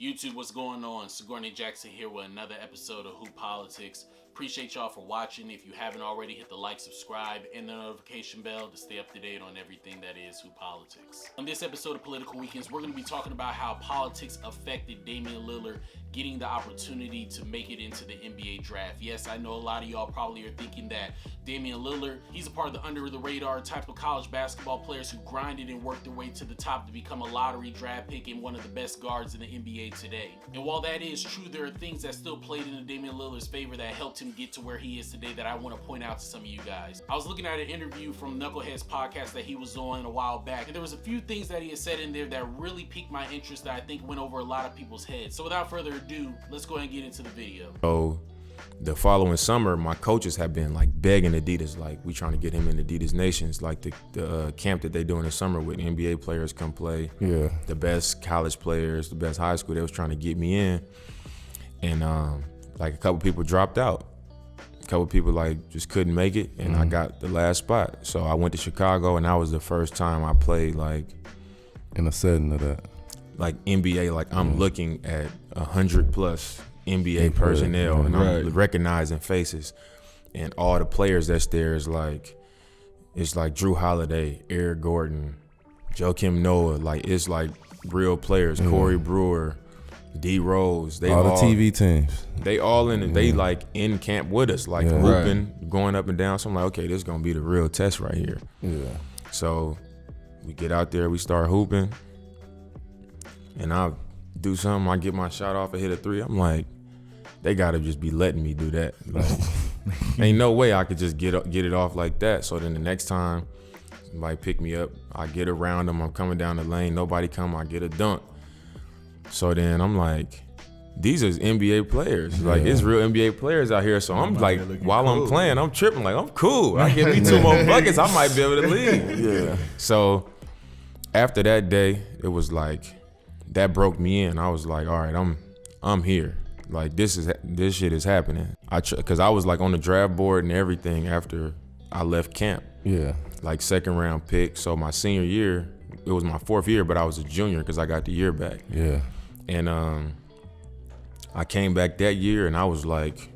YouTube, what's going on? Sigourney Jackson here with another episode of Hoop Politics. Appreciate y'all for watching. If you haven't already, hit the like, subscribe, and the notification bell to stay up to date on everything that is Hoop Politics. On this episode of Political Weekends, we're going to be talking about how politics affected Damian Lillard getting the opportunity to make it into the NBA draft. Yes, I know a lot of y'all probably are thinking that Damian Lillard, he's a part of the under-the-radar type of college basketball players who grinded and worked their way to the top to become a lottery draft pick and one of the best guards in the NBA today. And while that is true, there are things that still played into Damian Lillard's favor that helped him get to where he is today that I want to point out to some of you guys. I was looking at an interview from Knucklehead's podcast that he was on a while back, and there was a few things that he had said in there that really piqued my interest that I think went over a lot of people's heads. So without further ado, let's go ahead and get into the video. So the following summer, my coaches have been like begging Adidas, like we trying to get him in Adidas Nations, like the camp that they do in the summer with NBA players come play. Yeah. The best college players, the best high school, they was trying to get me in. And like a couple people dropped out. A couple people like just couldn't make it, and I got the last spot. So I went to Chicago, and that was the first time I played like in a setting of that. Like NBA, like I'm looking at 100 plus NBA personnel, and I'm recognizing faces, and all the players that's there is like, it's like Drew Holiday, Eric Gordon, Joakim Noah, like it's like real players, Corey Brewer, D Rose, they all the TV teams. They all in it. They like in camp with us, like hooping, going up and down. So I'm like, okay, this is gonna be the real test right here. Yeah. So we get out there, we start hooping, and I do something. I get my shot off, I hit a three. I'm like, they gotta just be letting me do that. Like, ain't no way I could just get it off like that. So then the next time somebody pick me up, I get around them. I'm coming down the lane, nobody come, I get a dunk. So then I'm like, these is NBA players. Like, it's real NBA players out here. So I'm like, while I'm playing, I'm tripping. Like, I'm cool. I get me 2 more buckets, I might be able to leave. Yeah. So after that day, it was like, that broke me in. I was like, all right, I'm here. Like, this shit is happening. Cause I was like on the draft board and everything after I left camp. Yeah. Like 2nd round pick. So my senior year, it was my 4th year, but I was a junior cause I got the year back. Yeah. And I came back that year, and I was like,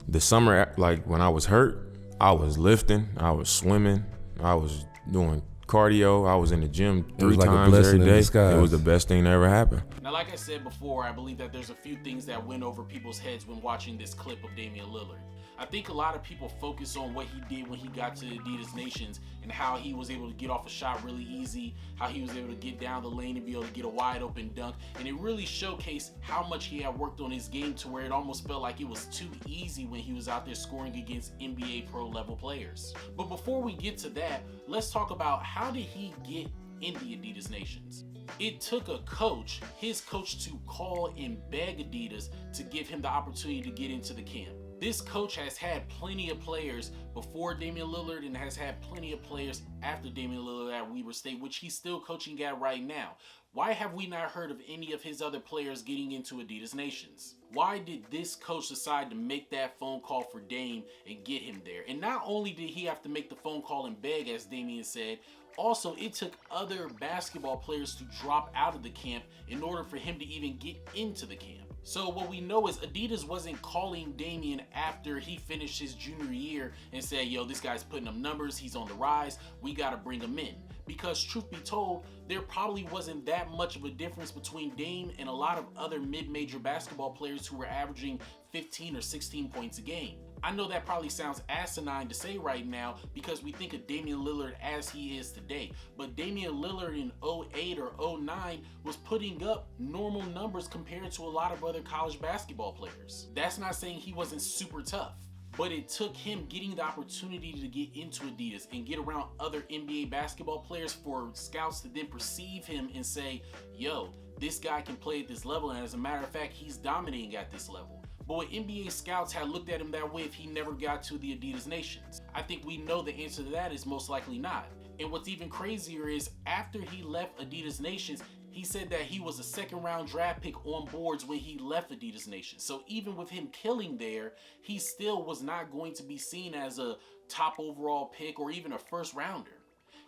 the summer, like when I was hurt, I was lifting, I was swimming, I was doing cardio, I was in the gym 3 times every day. It was the best thing that ever happened. Now, like I said before, I believe that there's a few things that went over people's heads when watching this clip of Damian Lillard. I think a lot of people focus on what he did when he got to Adidas Nations and how he was able to get off a shot really easy, how he was able to get down the lane and be able to get a wide open dunk. And it really showcased how much he had worked on his game to where it almost felt like it was too easy when he was out there scoring against NBA pro level players. But before we get to that, let's talk about how did he get in the Adidas Nations. It took a coach, his coach, to call and beg Adidas to give him the opportunity to get into the camp. This coach has had plenty of players before Damian Lillard and has had plenty of players after Damian Lillard at Weber State, which he's still coaching at right now. Why have we not heard of any of his other players getting into Adidas Nations? Why did this coach decide to make that phone call for Dame and get him there? And not only did he have to make the phone call and beg, as Damian said, also it took other basketball players to drop out of the camp in order for him to even get into the camp. So what we know is Adidas wasn't calling Damian after he finished his junior year and said, yo, this guy's putting up numbers, he's on the rise, we gotta bring him in. Because truth be told, there probably wasn't that much of a difference between Dame and a lot of other mid-major basketball players who were averaging 15 or 16 points a game. I know that probably sounds asinine to say right now because we think of Damian Lillard as he is today. But Damian Lillard in 08 or 09 was putting up normal numbers compared to a lot of other college basketball players. That's not saying he wasn't super tough, but it took him getting the opportunity to get into Adidas and get around other NBA basketball players for scouts to then perceive him and say, yo, this guy can play at this level, and as a matter of fact, he's dominating at this level. But would NBA scouts have looked at him that way if he never got to the Adidas Nations? I think we know the answer to that is most likely not. And what's even crazier is after he left Adidas Nations, he said that he was a 2nd round draft pick on boards when he left Adidas Nations. So even with him killing there, he still was not going to be seen as a top overall pick or even a 1st rounder.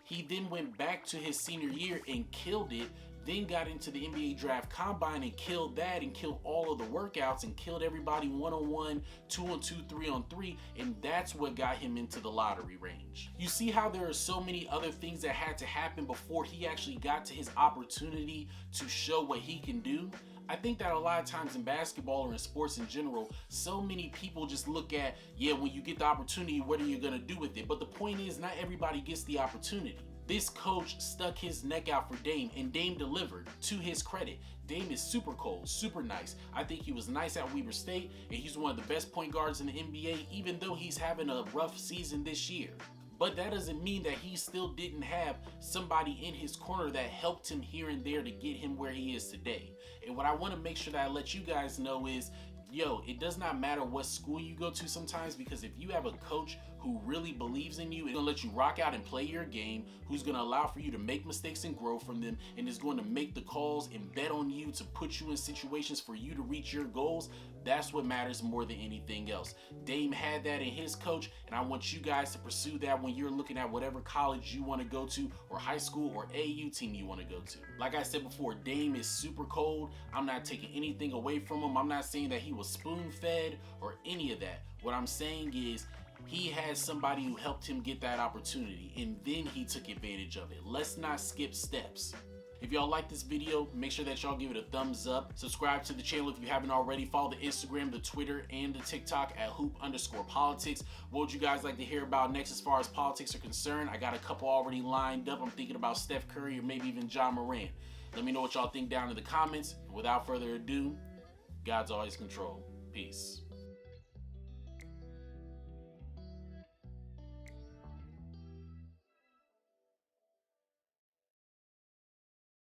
He then went back to his senior year and killed it, then got into the NBA draft combine and killed that and killed all of the workouts and killed everybody 1-on-1, 2-on-2, 3-on-3, and that's what got him into the lottery range. You see how there are so many other things that had to happen before he actually got to his opportunity to show what he can do? I think that a lot of times in basketball or in sports in general, so many people just look at, yeah, when you get the opportunity, what are you gonna do with it? But the point is, not everybody gets the opportunity. This coach stuck his neck out for Dame, and Dame delivered, to his credit. Dame is super cold, super nice. I think he was nice at Weber State, and he's one of the best point guards in the NBA, even though he's having a rough season this year. But that doesn't mean that he still didn't have somebody in his corner that helped him here and there to get him where he is today. And what I want to make sure that I let you guys know is, yo, it does not matter what school you go to sometimes, because if you have a coach who really believes in you and gonna let you rock out and play your game, who's gonna allow for you to make mistakes and grow from them, and is going to make the calls and bet on you to put you in situations for you to reach your goals, that's what matters more than anything else. Dame had that in his coach, and I want you guys to pursue that when you're looking at whatever college you want to go to, or high school or AU team you want to go to. Like I said before, Dame is super cold. I'm not taking anything away from him. I'm not saying that he was spoon-fed or any of that. What I'm saying is, he had somebody who helped him get that opportunity, and then he took advantage of it. Let's not skip steps. If y'all like this video, make sure that y'all give it a thumbs up. Subscribe to the channel if you haven't already. Follow the Instagram, the Twitter, and the TikTok at hoop_politics. What would you guys like to hear about next as far as politics are concerned? I got a couple already lined up. I'm thinking about Steph Curry or maybe even John Morant. Let me know what y'all think down in the comments. Without further ado, God's always in control. Peace.